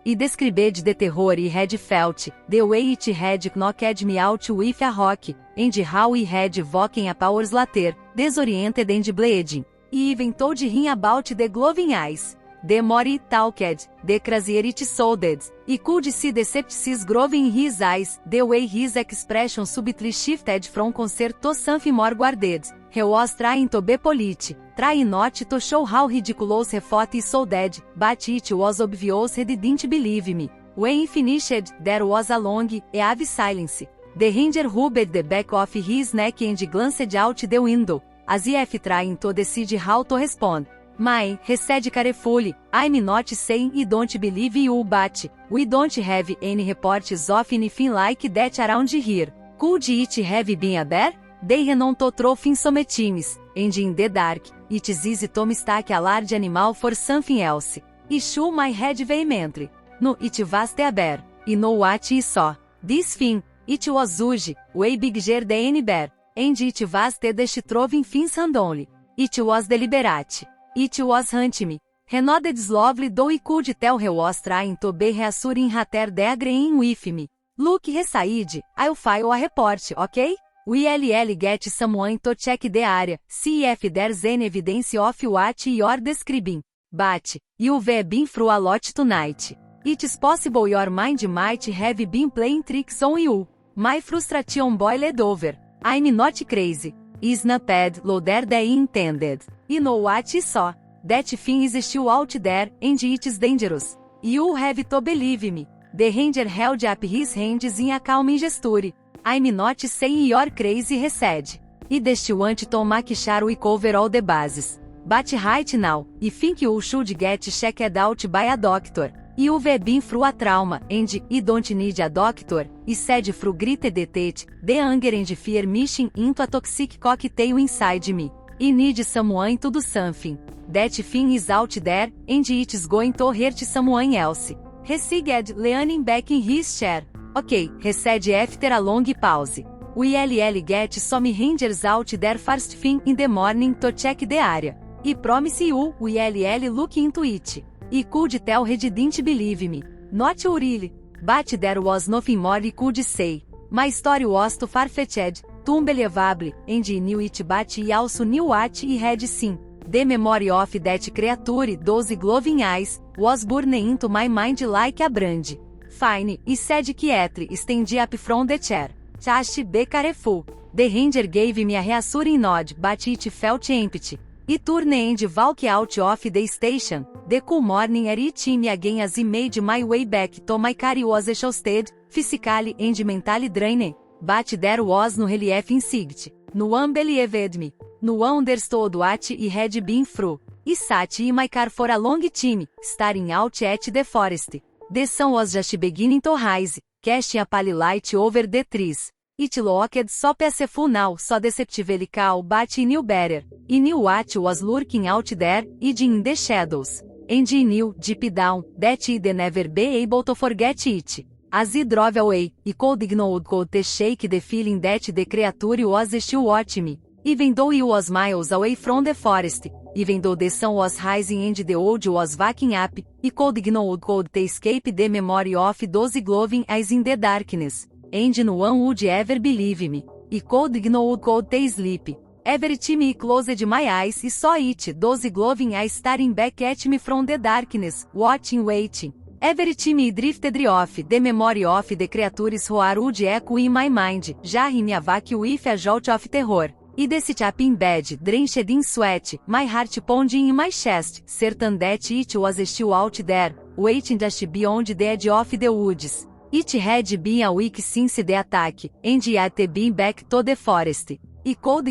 I described the terror I had felt, the way it had knocked me out with a rock, and how I had woken up hours later, disoriented and bleeding. I even told him about the glowing eyes. The more he talked, the crazier it sounded. I could see the skepticism growing in his eyes, the way his expression subtly shifted from concern to something more guarded. He was trying to be polite, trying not to show how ridiculous he thought it sounded, but it was obvious he didn't believe me. When he finished, there was a long, heavy silence. The ranger rubbed the back of his neck and glanced out the window, as if trying to decide how to respond. "Mãe," he said carefully, "I'm not saying I don't believe you, but we don't have any reports of anything like that around here. Could it have been a bear? They not throw sometimes, and in the dark, it's easy to mistake a large animal for something else." I shook my head vehemently. "No, it was a bear. I know what I saw. This thing, it was huge, way bigger than any bear, and it was the destroying things randomly. It was deliberate. It was hunting me." He nodded slowly, though I could tell he was trying to be reassuring rather than agreeing with me. "Look," he said, "I'll file a report, okay? We'll get someone to check the area, see if there's any evidence of what you're describing. But you've been through a lot tonight. It's possible your mind might have been playing tricks on you." My frustration boiled over. "I'm not crazy. I snapped louder than I intended. I know what I saw. That thing is still out there, and it's dangerous. You have to believe me." The ranger held up his hands in a calm gesture. "I'm not saying you're crazy," he said. "I just want to make sure we cover all the bases. But right now, I think you should get checked out by a doctor. You've been through a trauma, and I don't need a doctor," I said through gritted teeth, the anger and fear mixing into a toxic cocktail inside me. "I need someone to do something. That thing is out there, and it's going to hurt someone else." He sighed, leaning back in his chair. "Okay," he said after a long pause. "We'll get some rangers out there first thing in the morning to check the area. I promise you, we'll look into it." I could tell he didn't believe me. Not really. But there was nothing more I could say. My story was too far-fetched, too unbelievable, and I knew it, but I also knew what I had seen. The memory of that creature, those glowing eyes, was burning into my mind like a brand. "Fine," I said quietly, standing up from the chair. "Just be careful." The ranger gave me a reassuring nod, but it felt empty. I turned and walked out of the station. The cool morning air hit me again as I made my way back to my car. I was exhausted, physically and mentally drained. But there was no relief in sight. No one believed me. No one understood what I had been through. I sat in my car for a long time, staring out at the forest. The sun was just beginning to rise, casting a pale light over the trees. It looked so peaceful now, so deceptively calm, but I knew better. I knew what was lurking out there, hiding in the shadows. And I knew, deep down, that I'd never be able to forget it. As I drove away, I could shake the feeling that the creature was still watching me. Even though I was miles away from the forest, even though the sun was rising and the world was waking up, I could escape the memory of those glowing eyes in the darkness. And no one would ever believe me. I could sleep. Every time I closed my eyes, I saw it, those glowing eyes staring back at me from the darkness, watching, waiting. Every time I drifted off, the memory of the creature's roar would echo in my mind, jarring me awake with a jolt of terror. I sat up in bed, drenched in sweat, my heart pounding in my chest, certain that it was still out there, waiting just beyond the edge of the woods. It had been a week since the attack, and yet been back to the forest. I could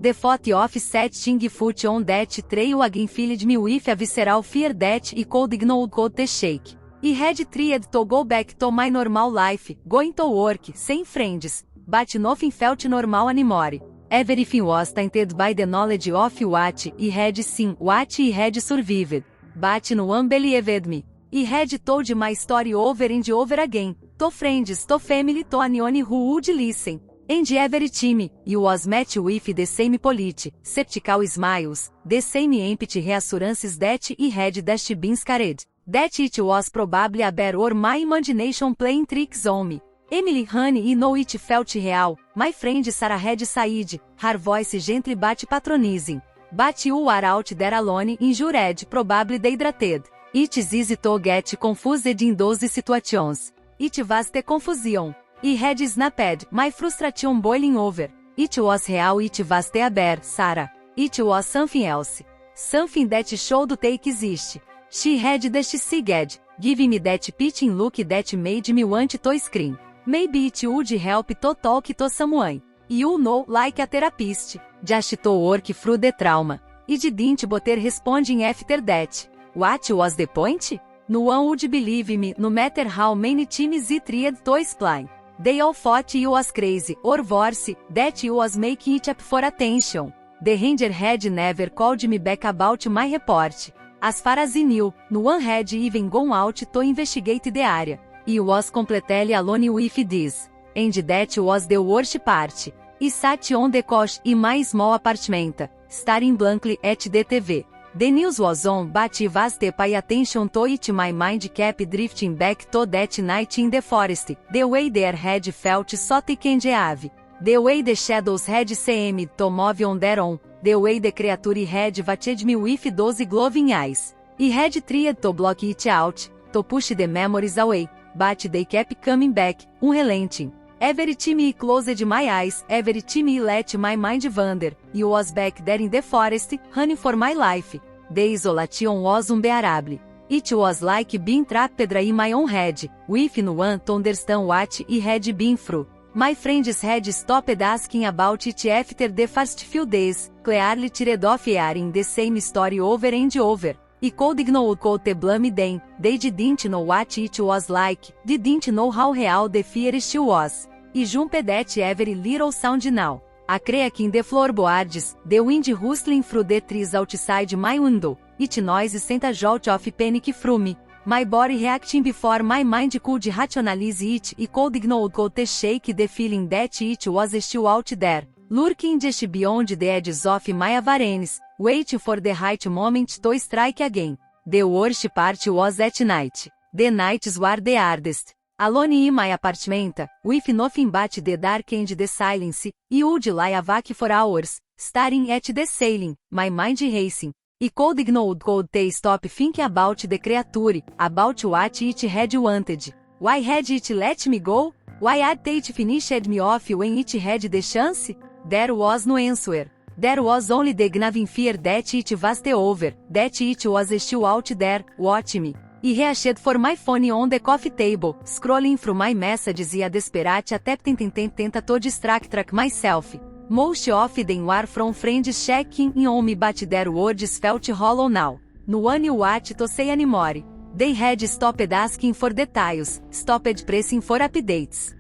The thought of setting foot on that trail again filled me with a visceral fear that I could ignore the shake. I had tried to go back to my normal life, going to work, sem friends, but nothing felt normal anymore. Everything was tainted by the knowledge of what I had seen, what I had survived. But no one believed me. I had told my story over and over again, to friends, to family, to anyone who would listen. And every time, I was met with the same polite, skeptical smiles, the same empty reassurances that I had just been scared, that it was probably a bear or my imagination playing tricks on me. Emily, honey, I know it felt real. My friend Sarah had said, her voice gently but patronizing. But you are out there alone, injured, probably dehydrated. It's easy to get confused in those situations. It was the confusion. I had snapped, my frustration boiling over. It was real, it was the bear, Sarah. It was something else. Something that should take exist. She had just said, giving me that pitching look that made me want to scream. Maybe it would help to talk to someone. You know, like a therapist. Just to work through the trauma. I didn't bother responding after that. What was the point? No one would believe me, no matter how many times I tried to explain. They all thought I was crazy, or worse, that I was making it up for attention. The ranger had never called me back about my report. As far as I knew, no one had even gone out to investigate the area. I was completely alone with this. And that was the worst part. I sat on the couch in my small apartment, staring blankly at the TV. The news was on, but I was to pay attention to it. My mind kept drifting back to that night in the forest, the way the air had felt so thick and heavy, the way the shadows had seemed to move on their own, the way the creature had watched me with those glowing eyes. I had tried to block it out, to push the memories away, but they kept coming back, unrelenting. Every time I closed my eyes, every time I let my mind wander, I was back there in the forest, running for my life. The isolation was unbearable. It was like being trapped in my own head, with no one to understand what I had been through. My friends had stopped asking about it after the first few days, clearly tired of hearing the same story over and over. I could ignore the blame them. They didn't know what it was like, didn't know how real the fear still was. I jumped at every little sound now. A crack in the floorboards, the wind rustling through the trees outside my window. It noise sent a jolt of panic through me. My body reacting before my mind could rationalize it. I could ignore the shake, the feeling that it was still out there, lurking just beyond the edges of my awareness, waiting for the right moment to strike again. The worst part was at night. The nights were the hardest. Alone in my apartment, with nothing but the dark and the silence, I would lie awake for hours, staring at the ceiling, my mind racing. I could ignore the stop thinking about the creature, about what it had wanted. Why had it let me go? Why had it finished me off when it had the chance? There was no answer. There was only the gnawing fear that it was over, that it was still out there, watching me. I reached for my phone on the coffee table, scrolling through my messages a desperate attempt to distract myself. Most of them were from friends checking in on me, but their words felt hollow now. No one knew what to say anymore. They had stopped asking for details, stopped pressing for updates.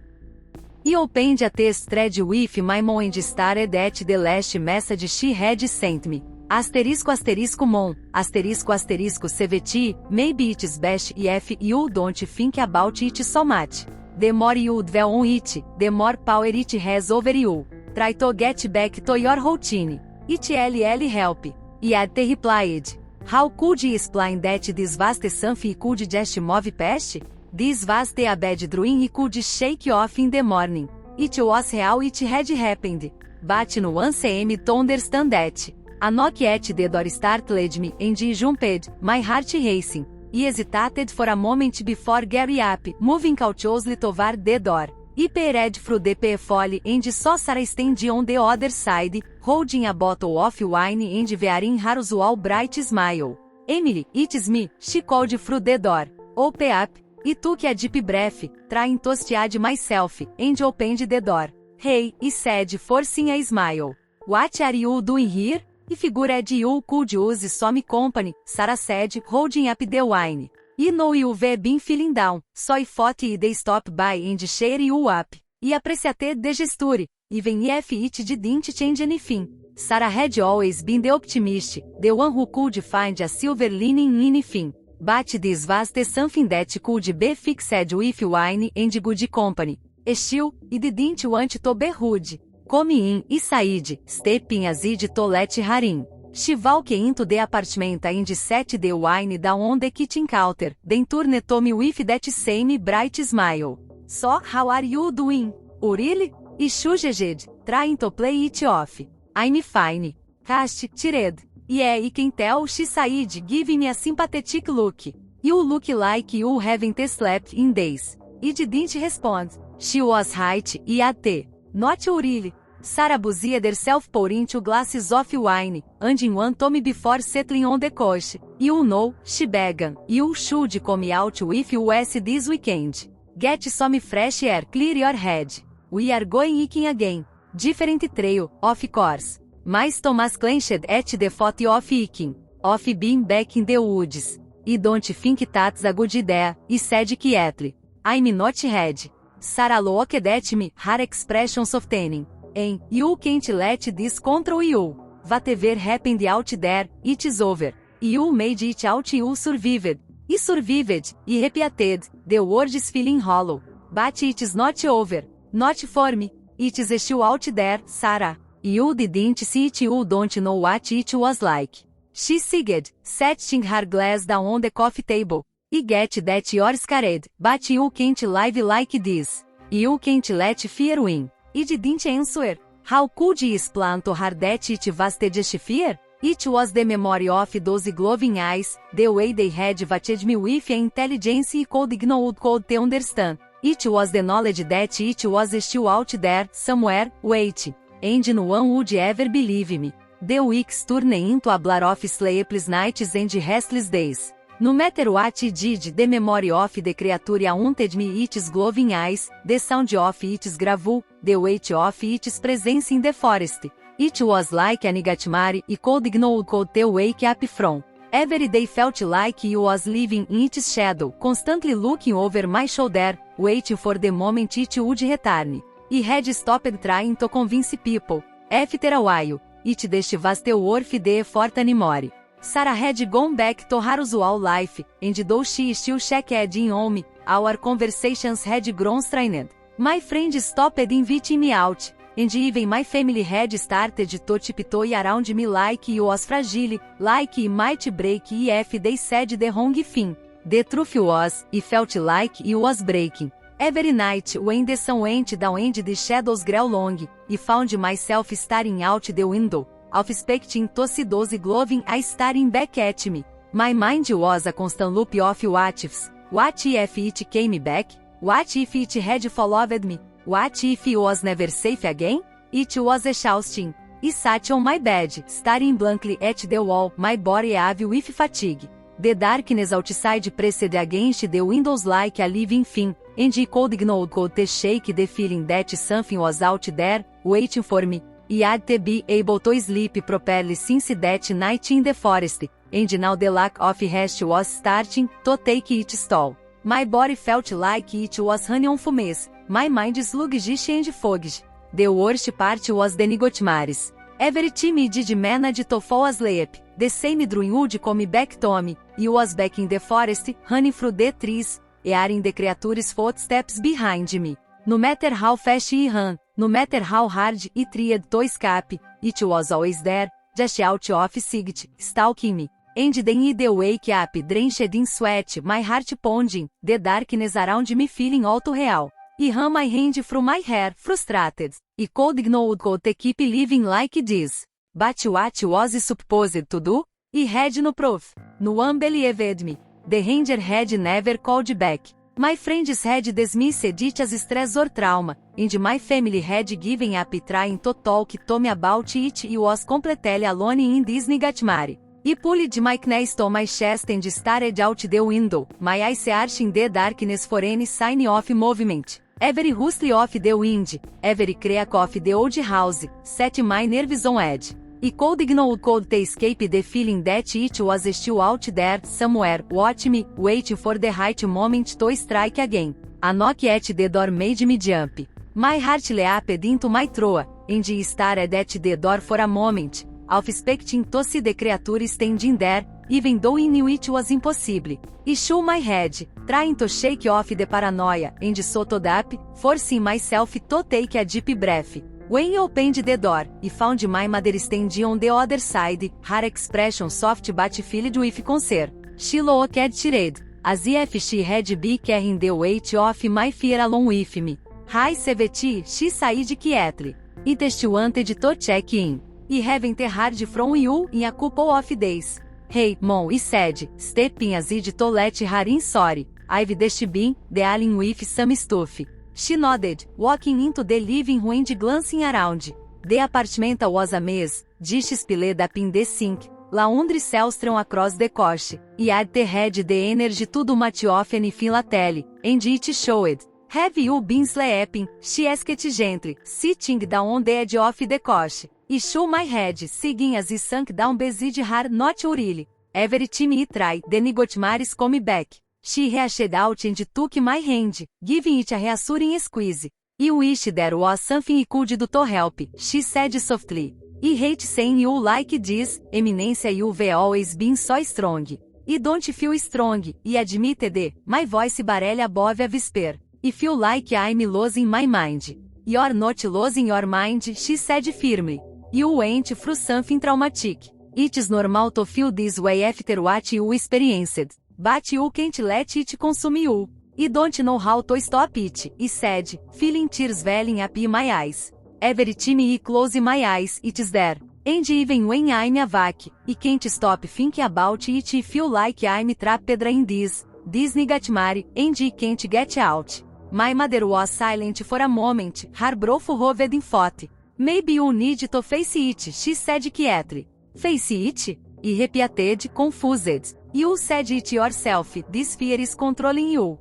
I opened a text thread with my mom and stared at the last message she had sent me. Asterisco asterisco mom, asterisco asterisco CVT, maybe it's best if you don't think about it so much. The more you dwell on it, the more power it has over you. Try to get back to your routine. It will help. I replied. How could I explain that this was something I could just move past? This was a bad dream I could shake off in the morning. It was real, it had happened. But no one seemed to understand that. A knock at the door startled me and I jumped, my heart racing. I hesitated for a moment before getting up, moving cautiously toward the door. I peered through the peephole and saw Sarah standing on the other side, holding a bottle of wine and wearing her usual bright smile. Emily, it's me, she called through the door. Open up. I took a deep breath, trying to steady myself, and opened the door. Hey, I said, forcing a smile. What are you doing here? E figured you could use some company, Sarah said, holding up the wine. You know you've been feeling down, so I thought they stop by and cheer you up. E appreciate the gesture, even if it didn't change anything. Sarah had always been the optimist, the one who could find a silver lining in anything. But this was the something that could be fixed with wine and good company. Still, I didn't want to be rude. Come in, Said, stepping aside to let her in. She walked into the apartment and set the wine down on the kitchen counter, then turned to me with that same bright smile. So, how are you doing? Oh really? I shudged, trying to play it off. I'm fine. Cast, tired. Yeah, I can tell, she said, giving me a sympathetic look. You look like you haven't slept in days. I didn't respond. She was right, yet. Not really. Sarah busied herself pouring 2 glasses of wine, and in one to me before settling on the couch. You know, she began, you should come out with us this weekend. Get some fresh air, clear your head. We are going hiking again. Different trail, of course. Mas Thomas clenched at the thought of hiking, of being back in the woods. I don't think that's a good idea, he said quietly. I'm not ready. Sarah looked at me, her expression softening. And you can't let this control you. Whatever happened out there, it is over. You made it out, you survived. I survived, I repeated, the words feeling hollow. But it is not over. Not for me. It is still out there, Sarah. You didn't see it, you don't know what it was like. She sighed, setting her glass down on the coffee table. I get that you're scared, but you can't live like this. You can't let fear win. I didn't answer. How could I explain to her that it was just fear? It was the memory of those glowing eyes, the way they had watched me with an intelligence I could understand. It was the knowledge that it was still out there, somewhere, waiting. And no one would ever believe me. The weeks turned into a blur of sleepless nights and restless days. No matter what I did, the memory of the creature haunted me, its glowing eyes, the sound of its gravel, the weight of its presence in the forest. It was like a nightmare I could wake up from. Every day felt like I was living in its shadow, constantly looking over my shoulder, waiting for the moment it would return. I had stopped trying to convince people. After a while, it just was worth the effort anymore. Sarah had gone back to her usual life, and though she still checked in on me, our conversations had grown strained. My friends stopped inviting me out, and even my family had started to tiptoe around me like I was fragile, like I might break if they said the wrong thing. The truth was, I felt like I was breaking. Every night when the sun went down and the shadows grew long, I found myself staring out the window, expecting to see those glowing eyes staring back at me. My mind was a constant loop of what ifs. What if it came back? What if it had followed me? What if I was never safe again? It was exhausting. I sat on my bed, staring blankly at the wall, my body heavy with fatigue. The darkness outside pressed against the windows like a living thing, and I could shake the feeling that something was out there, waiting for me. I had to be able to sleep properly since that night in the forest, and now the lack of rest was starting to take its toll. My body felt like it was running on fumes, my mind sluggish and fogged. The worst part was the nightmares. Every time I did manage to fall asleep, the same dream would come back to me. I was back in the forest, running through the trees, hearing the creature's footsteps behind me. No matter how fast I ran, no matter how hard I tried to escape, it was always there, just out of sight, stalking me. And then I'd wake up drenched in sweat, my heart pounding, the darkness around me feeling all too real. I ran my hand through my hair, frustrated. I could keep living like this. But what was I supposed to do? I had no proof. No one believed me. The ranger had never called back. My friends had dismissed it as stress or trauma, and my family had given up trying to talk to me about it. I was completely alone in this nightmare. I pulled my knees to my chest and stared out the window, my eyes searching the darkness for any sign of movement. Every hustle of the wind, every crack of the old house, set my nerves on edge. I could ignore cold to escape the feeling that it was still out there, somewhere, watch me, waiting for the right moment to strike again. A knock at the door made me jump. My heart leaped into my throat, and I stared at the door for a moment, half expecting to see the creature standing there, even though I knew it was impossible. I shook my head, trying to shake off the paranoia, and stood up, forcing myself to take a deep breath. When I opened the door, I found my mother standing on the other side, her expression soft but filled with concern. She looked tired, as if she had been carrying the weight of my fear along with me. Hi Seveti, she said quietly. It just wanted to check in. I haven't heard from you in a couple of days. Hey, Mom, I said, stepping aside to let her in. Sorry, I've just been dealing with some stuff. She nodded, walking into the living room and glancing around. The apartment was a mess, dishes piled up in the sink, laundry cells strewn across the couch. I had had the energy to do much of anything lately, and it showed. Have you been sleeping? She asked gently, sitting down on the edge of the couch. I shook my head, seeing as I sank down beside her. Not really. Every time I try, the nightmares come back. She reached out and took my hand, giving it a reassuring squeeze. I wish there was something I could do to help, she said softly. I hate saying you like this, Eminência, you've always been so strong. I don't feel strong, I admitted, my voice barely above a whisper. I feel like I'm losing my mind. You're not losing your mind, she said firmly. You went through something traumatic. It's normal to feel this way after what you experienced. But you can't let it consume you. I don't know how to stop it, I said, feeling tears welling up in my eyes. Every time I close my eyes, it's there. And even when I'm awake, I can't stop thinking about it. I feel like I'm trapped in this nightmare, and I can't get out. My mother was silent for a moment, her brow furrowed in thought. Maybe you need to face it, she said quietly. Face it? I repeated, confused. You said it yourself, this fear is controlling you.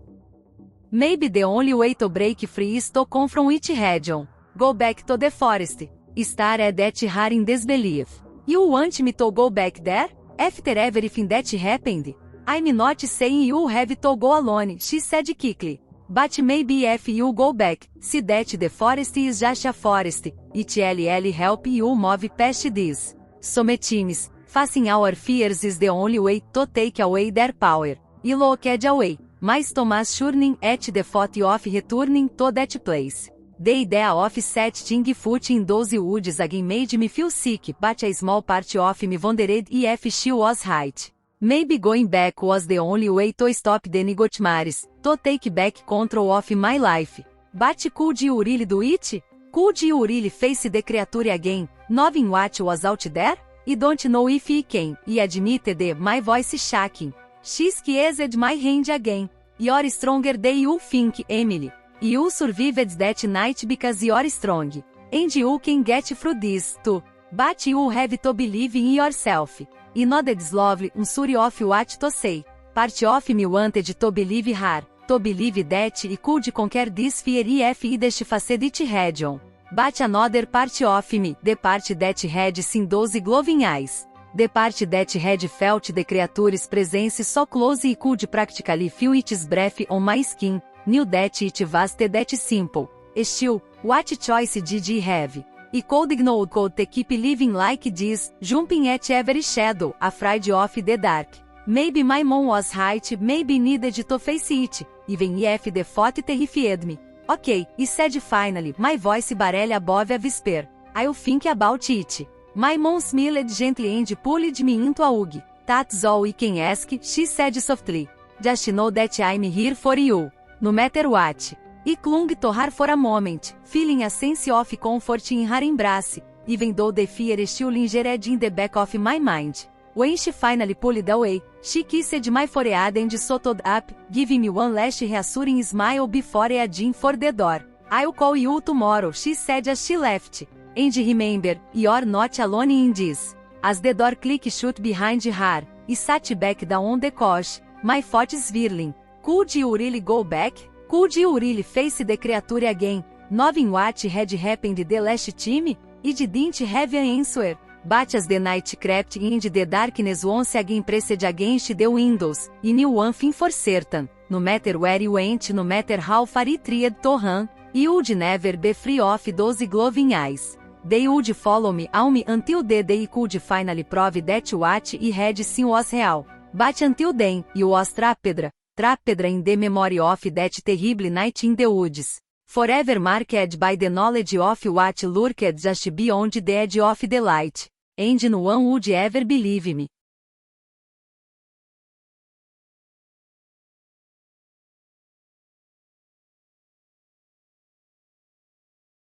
Maybe the only way to break free is to confront it head on. Go back to the forest. Stared at her in disbelief. You want me to go back there? After everything that happened? I'm not saying you have to go alone, she said quickly. But maybe if you go back, see that the forest is just a forest, it'll help you move past this. Sometimes, facing our fears is the only way to take away their power. I looked away, my stomach churning at the thought of returning to that place. The idea of setting foot in those woods again made me feel sick, but a small part of me wondered if she was right. Maybe going back was the only way to stop the nightmares, to take back control of my life. But could you really do it? Could you really face the creature again, knowing what was out there? I don't know if I can, I admitted, my voice shaking. She squeezed my hand again. You're stronger than you think, Emily. You survived that night because you're strong. And you can get through this, too. But you have to believe in yourself. I nodded slowly, unsure of what to say. Part of me wanted to believe her, to believe that I could conquer this fear if I just faced it head on. But another part of me, the part that had seen those glowing eyes, the part that had felt the creature's presence so close I could practically feel its breath on my skin, knew that it was that simple. Still, what choice did I have? I could ignore to keep living like this, jumping at every shadow, afraid of the dark. Maybe my mom was right, maybe needed to face it, even if the thought terrified me. Okay, I said finally, my voice barely above a whisper. I'll think about it. My mom smiled gently and pulled me into a hug. That's all I can ask, she said softly. Just know that I'm here for you. No matter what. I clung to her for a moment, feeling a sense of comfort in her embrace, even though the fear still lingered in the back of my mind. When she finally pulled away, she kissed my forehead and stood up, giving me one last reassuring smile before heading for the door. I'll call you tomorrow, she said as she left. And remember, you're not alone in this. As the door clicked shut behind her, I sat back down on the couch, my thoughts swirling. Could you really go back? Could you really face the creature again, knowing what had happened the last time? It didn't have an answer. But as the night crept in the darkness once again pressed against the windows, he knew one thing for certain, no matter where he went, no matter how far he tried to run, he would never be free of those glowing eyes. They would follow me until the day he could finally prove that what he had seen was real. But until then, he was trapped in the memory of that terrible night in the woods. Forever marked by the knowledge of what lurked just beyond the edge of the light. And no one would ever believe me.